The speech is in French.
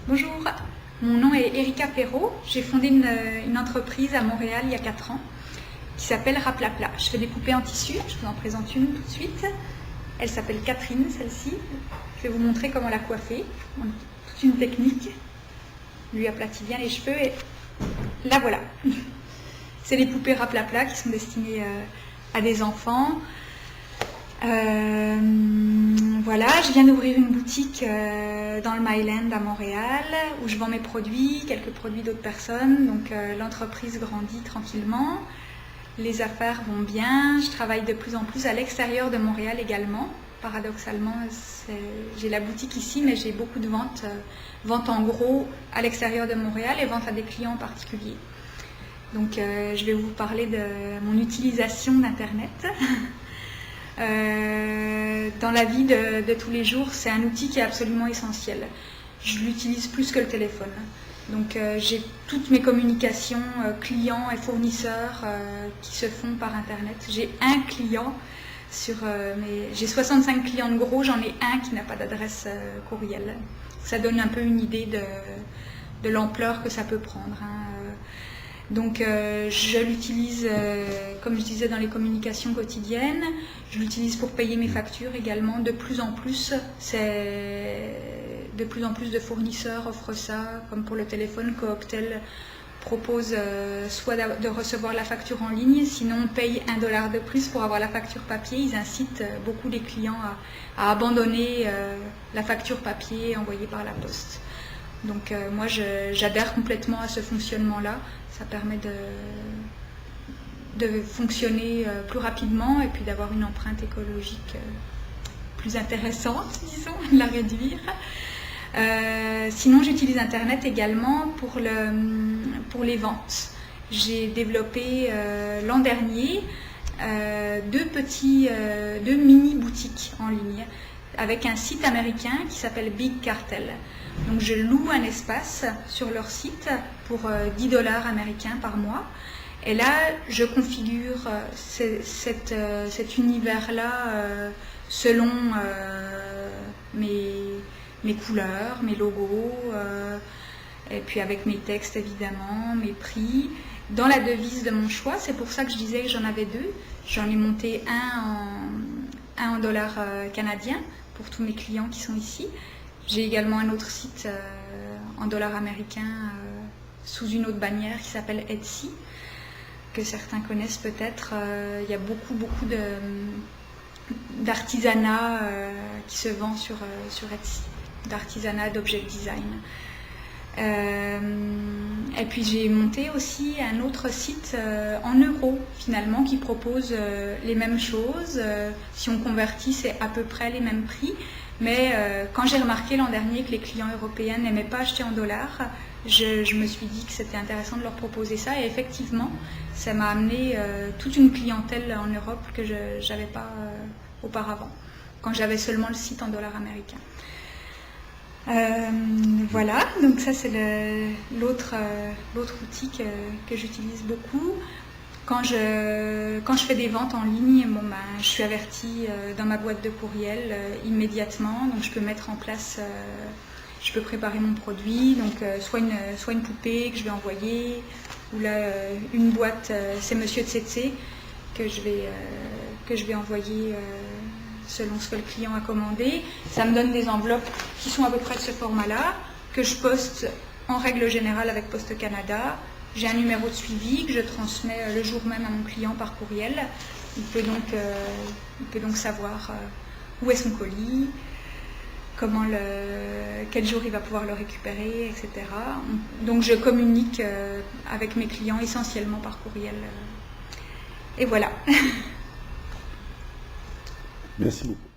Bonjour, mon nom est Erika Perrault. J'ai fondé une entreprise à Montréal il y a 4 ans qui s'appelle Raplapla. Je fais des poupées en tissu, je vous en présente une tout de suite. Elle s'appelle Catherine, celle-ci. Je vais vous montrer comment la coiffer. Toute une technique. Je lui aplatit bien les cheveux et la voilà. C'est les poupées Raplapla qui sont destinées à des enfants. Voilà, je viens d'ouvrir une boutique dans le Myland à Montréal où je vends mes produits, quelques produits d'autres personnes. Donc l'entreprise grandit tranquillement, les affaires vont bien. Je travaille de plus en plus à l'extérieur de Montréal également. Paradoxalement, j'ai la boutique ici, mais j'ai beaucoup de ventes, ventes en gros à l'extérieur de Montréal et ventes à des clients particuliers. Donc je vais vous parler de mon utilisation d'Internet. Dans la vie de tous les jours, c'est un outil qui est absolument essentiel. Je l'utilise plus que le téléphone. Donc j'ai toutes mes communications clients et fournisseurs qui se font par Internet. J'ai un client sur j'ai 65 clients de gros, j'en ai un qui n'a pas d'adresse courriel. Ça donne un peu une idée de l'ampleur que ça peut prendre, hein. Donc je l'utilise, comme je disais, dans les communications quotidiennes. Je l'utilise pour payer mes factures également. De plus en plus de fournisseurs offrent ça, comme pour le téléphone. Cooptel propose soit de recevoir la facture en ligne, sinon on paye $1 de plus pour avoir la facture papier. Ils incitent beaucoup les clients à abandonner la facture papier envoyée par la poste. Donc moi j'adhère complètement à ce fonctionnement-là. Ça permet de fonctionner plus rapidement et puis d'avoir une empreinte écologique plus intéressante, disons, de la réduire. Sinon j'utilise Internet également pour les ventes. J'ai développé l'an dernier deux mini-boutiques en ligne avec un site américain qui s'appelle Big Cartel. Donc je loue un espace sur leur site pour $10 américains par mois. Et là, je configure cet univers-là selon mes couleurs, mes logos, et puis avec mes textes évidemment, mes prix, dans la devise de mon choix. C'est pour ça que je disais que j'en avais deux. J'en ai monté un en dollars canadiens pour tous mes clients qui sont ici. J'ai également un autre site en dollars américains sous une autre bannière qui s'appelle Etsy, que certains connaissent peut-être. Il y a beaucoup d'artisanat qui se vend sur Etsy, d'artisanat, d'objet design. Et puis j'ai monté aussi un autre site en euros finalement qui propose les mêmes choses. Si on convertit, c'est à peu près les mêmes prix. Mais quand j'ai remarqué l'an dernier que les clients européens n'aimaient pas acheter en dollars, je me suis dit que c'était intéressant de leur proposer ça. Et effectivement, ça m'a amené toute une clientèle en Europe que je n'avais pas auparavant, quand j'avais seulement le site en dollars américains. Voilà, donc ça c'est l'autre outil que j'utilise beaucoup. Quand je fais des ventes en ligne, je suis avertie dans ma boîte de courriel immédiatement, donc je peux mettre en place, je peux préparer mon produit, donc soit une poupée que je vais envoyer, ou là une boîte, c'est Monsieur Tsetse que je vais envoyer selon ce que le client a commandé. Ça me donne des enveloppes qui sont à peu près de ce format-là, que je poste en règle générale avec Poste Canada. J'ai un numéro de suivi que je transmets le jour même à mon client par courriel. Il peut donc savoir où est son colis, quel jour il va pouvoir le récupérer, etc. Donc je communique avec mes clients essentiellement par courriel. Et voilà. Merci beaucoup.